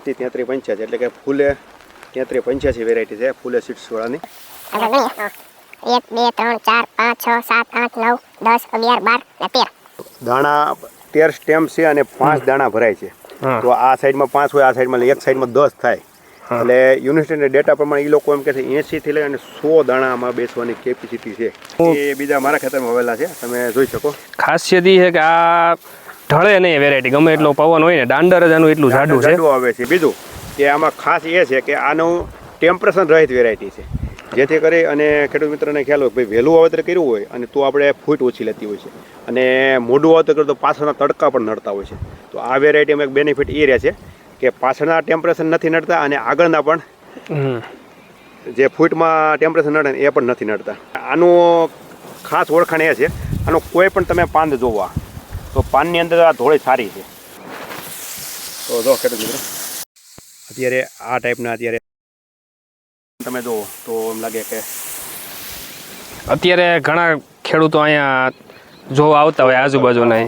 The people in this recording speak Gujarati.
થી 3385 એટલે કે ફૂલે 3385 વેરાયટી છે ફૂલે સીડ્સ વાળાની. 1 2 3 4 5 6 7 8 9 10 11 12 ને 13 દાણા 13 સ્ટેમ છે અને 5 દાણા ભરાય છે. તો આ સાઈડમાં 5 હોય, આ સાઈડમાં એક સાઈડમાં 10 થાય. એટલે યુનિવર્સિટીના ડેટા પ્રમાણે એ લોકો એમ કહે છે 80 થી લઈને 100 દાણામાં બેસવાની કેપેસિટી છે. એ બીજા મારા ખેતરમાં વાવેલા છે, તમે જોઈ શકો. ખાસિયત એ છે કે આ ઢળે નહીં વેરાયટી, ગમે એટલો પવન હોય ને દાંડર જ આનું એટલું જાડું છે. આવે છે. બીજું કે આમાં ખાસ એ છે કે આનું ટેમ્પરેચર રહિત વેરાયટી છે, જેથી કરી અને ખેડૂત મિત્રોને ખ્યાલ હોય ભાઈ વહેલું વાવેતર કર્યું હોય અને તો આપણે ફૂટ ઓછી લેતી હોય છે અને મોડું વાવેતર કરતો પાછળના તડકા પણ નડતા હોય છે. તો આ વેરાયટીમાં એક બેનિફિટ એ રહે છે કે પાછળના ટેમ્પરેચર નથી નડતા અને આગળના પણ જે ફૂટમાં ટેમ્પરેચર નડે એ પણ નથી નડતા. આનું ખાસ ઓળખાણ એ છે, આનું કોઈ પણ તમે પાંદ જોવા તો પાનની અંદર આ ધોળી સારી છે. તો જો ખેડૂત મિત્રો અત્યારે આ ટાઈપના અત્યારે તમે જુઓ તો એમ લાગે કે અત્યારે ઘણા ખેડૂતો અહીંયા જોવા આવતા હોય આજુબાજુના,